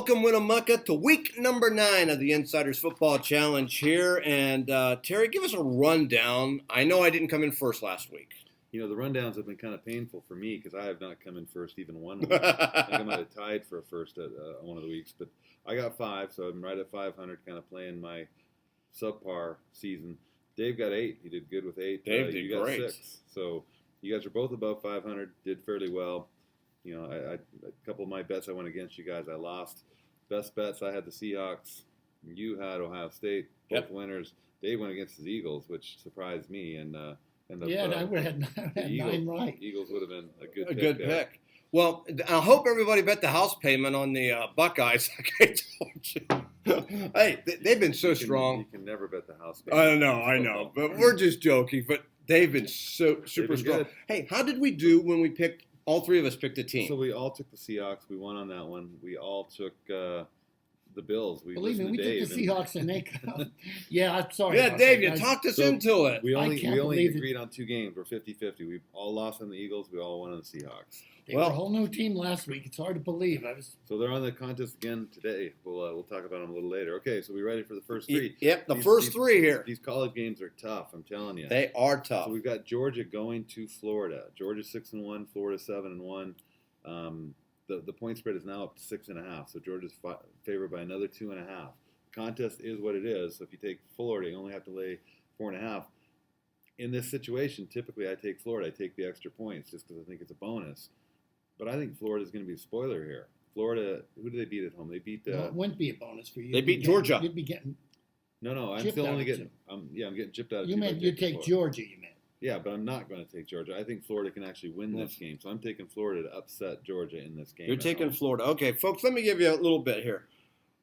Welcome, Winnemucca, to week number 9 of the Insiders Football Challenge here. And Terry, give us a rundown. I know I didn't come in first last week. You know, the rundowns have been kind of painful for me because I have not come in first even one week. I think I might have tied for a first at one of the weeks. But I got 5, so I'm right at 500, kind of playing my subpar season. Dave got 8. He did good with 8. Dave did you got great. 6. So you guys are both above 500, did fairly well. You know, a couple of my bets I went against you guys, I lost. Best bets, I had the Seahawks. You had Ohio State, both winners. Dave went against the Eagles, which surprised me. And I would have had 9 right. Eagles would have been a good pick. Good pick. Well, I hope everybody bet the house payment on the Buckeyes. Like I told you. Hey, they've been so strong. You can never bet the house I payment. know. But we're just joking. But they've been super strong. Good. Hey, how did we do when we picked? All 3 of us picked a team. So we all took the Seahawks. We won on that one. We all took the Bills. Believe me, we Dave took the Seahawks and they. Yeah, I'm sorry. Yeah, Dave, you talked us into it. We only believe agreed on 2 games. We're 50-50. We all lost on the Eagles. We all won on the Seahawks. They were a whole new team last week. It's hard to believe. So they're on the contest again today. We'll talk about them a little later. Okay, so we ready for the first 3? Yep, first 3 here. These college games are tough. I'm telling you. They are tough. So we've got Georgia going to Florida. Georgia 6-1, Florida 7-1. The point spread is now up to 6.5. So Georgia's favored by another 2.5. Contest is what it is. So if you take Florida, you only have to lay 4.5. In this situation, typically I take Florida. I take the extra points just because I think it's a bonus. But I think Florida's going to be a spoiler here. Florida, who do they beat at home? They beat it wouldn't be a bonus for you. They beat Georgia. You'd be getting. No, I'm still only getting. I'm getting gypped out of. You meant you take Georgia. You meant. Yeah, but I'm not going to take Georgia. I think Florida can actually win this game, so I'm taking Florida to upset Georgia in this game. You're taking Florida. Okay, folks, let me give you a little bit here.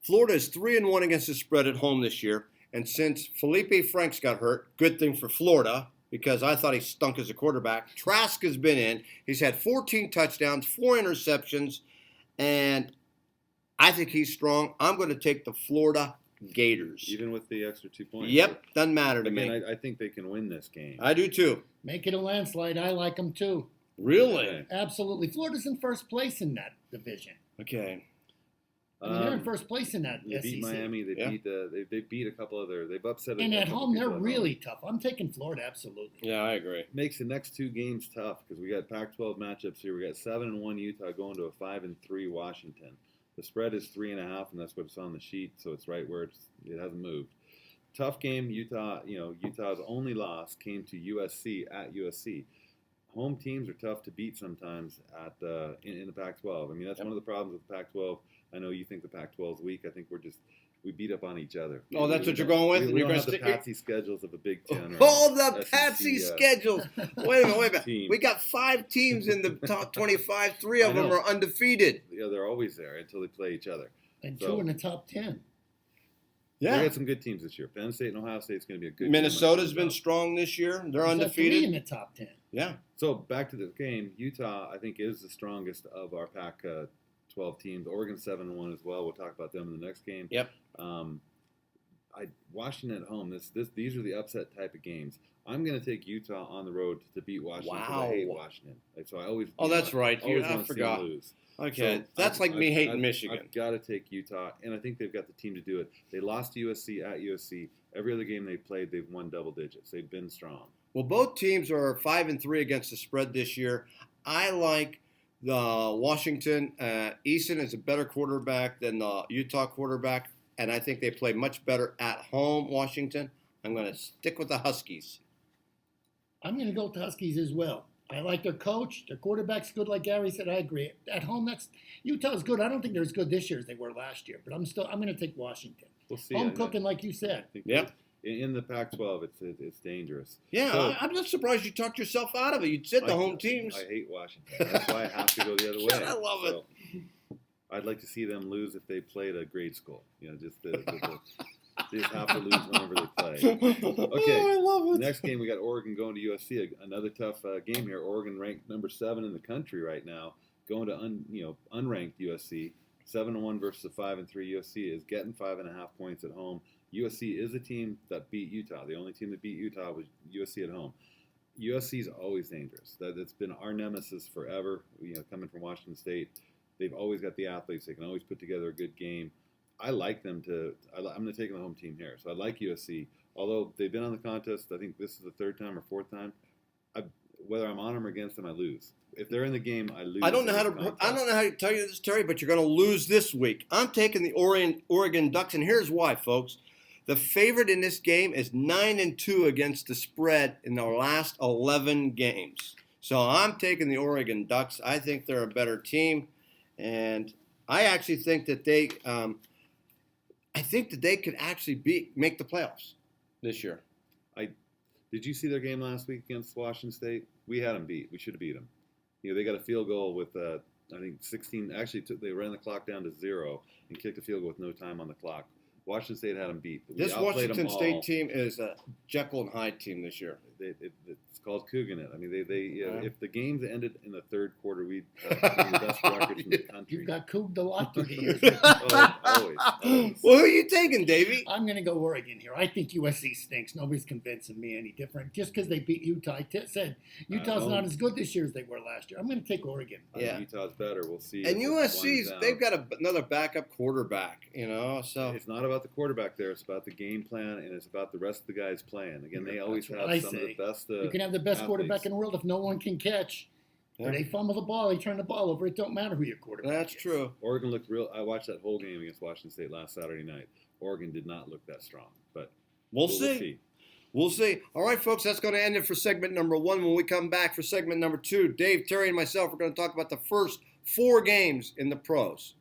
Florida is 3-1 against the spread at home this year, and since Felipe Franks got hurt, good thing for Florida because I thought he stunk as a quarterback. Trask has been in. He's had 14 touchdowns, 4 interceptions, and I think he's strong. I'm going to take the Florida Gators. Even with the extra 2 points? Yep, doesn't matter to me. I think they can win this game. I do too. Make it a landslide. I like them too. Really? Okay. Absolutely. Florida's in first place in that division. Okay. I mean, they're in first place in that They SEC. beat Miami. They beat a couple other. They've upset. And at home, they're really tough. I'm taking Florida, absolutely. Yeah, I agree. Makes the next 2 games tough because we got Pac-12 matchups here. We got 7-1 Utah going to a 5-3 Washington. The spread is 3.5, and that's what's on the sheet, so it's right where it hasn't moved. Tough game, Utah. You know, Utah's only loss came to USC at USC. Home teams are tough to beat sometimes at in the Pac-12. I mean, that's one of the problems with the Pac-12. I know you think the Pac-12 is weak. I think we beat up on each other. Oh, that's what you're going with? We You're don't going have the patsy schedules of the Big Ten. Oh, the patsy schedules. Wait a minute. Team. We got 5 teams in the top 25. 3 of them are undefeated. Yeah, they're always there until they play each other. And 2 in the top 10. Yeah. They got some good teams this year. Penn State and Ohio State's going to be a good Minnesota's been strong this year. They're undefeated. 3 in the top 10. Yeah. So back to the game. Utah, I think, is the strongest of our Pac-12 teams. Oregon 7-1 as well. We'll talk about them in the next game. Yep. Washington at home. These are the upset type of games. I'm going to take Utah on the road to beat Washington. Wow. I hate Washington. So I always. Oh, that's right. I forgot. Lose. Okay, So that's like me hating Michigan. I've got to take Utah, and I think they've got the team to do it. They lost to USC at USC. Every other game they played, they've won double digits. They've been strong. Well, both teams are 5-3 against the spread this year. I like the Washington. Eason is a better quarterback than the Utah quarterback, and I think they play much better at home, Washington. I'm going to stick with the Huskies. I'm going to go with the Huskies as well. I like their coach. Their quarterback's good, like Gary said. I agree. At home, Utah's good. I don't think they're as good this year as they were last year, but I'm going to take Washington. We'll see. Home cooking, like you said. Yep. In the Pac-12, it's dangerous. Yeah, So, I'm not surprised you talked yourself out of it. You said the home teams. I hate Washington. That's why I have to go the other way. I love it. I'd like to see them lose if they played a grade school. You know, they just have to lose whenever they play. Okay, Oh, I love it. next game we got Oregon going to USC. Another tough game here. Oregon ranked number 7 in the country right now, going to unranked USC. 7-1 versus a 5-3 USC is getting 5.5 points at home. USC is a team that beat Utah. The only team that beat Utah was USC at home. USC is always dangerous. That's been our nemesis forever. Coming from Washington State, They've always got the athletes. They can always put together a good game. I like them to. I'm going to take the home team here. So I like USC. Although they've been on the contest, I think this is the third time or fourth time. Whether I'm on them or against them, I lose. If they're in the game, I lose. I don't know how to tell you this, Terry, but you're going to lose this week. I'm taking the Oregon Ducks, and here's why, folks. The favorite in this game is 9-2 against the spread in their last 11 games. So I'm taking the Oregon Ducks. I think they're a better team, and I actually think that they could actually make the playoffs this year. Did you see their game last week against Washington State? We had them beat. We should have beat them. They got a field goal with I think 16. Actually, they ran the clock down to 0 and kicked a field goal with no time on the clock. Washington State had them beat. This Washington State team is a Jekyll and Hyde team this year. It's called Cougar it. I mean, if the games ended in the third quarter, we'd have the best record in the country. You got couged a lot through the years. Always. Well, who are you taking, Davey? I'm going to go Oregon here. I think USC stinks. Nobody's convincing me any different. Just because they beat Utah, I said Utah's not as good this year as they were last year. I'm going to take Oregon. Yeah, Utah's better. We'll see. And USC's they've got another backup quarterback. So it's not about the quarterback there. It's about the game plan, and it's about the rest of the guys playing. Again, they always have some of the best. You can have the best quarterback in the world if no one can catch. Or they fumble the ball, they turn the ball over. It don't matter who your quarterback is. That's true. Oregon looked real. I watched that whole game against Washington State last Saturday night. Oregon did not look that strong, but we'll see. We'll see. All right, folks, that's going to end it for segment number 1. When we come back for segment number 2, Dave, Terry, and myself are going to talk about the first 4 games in the pros.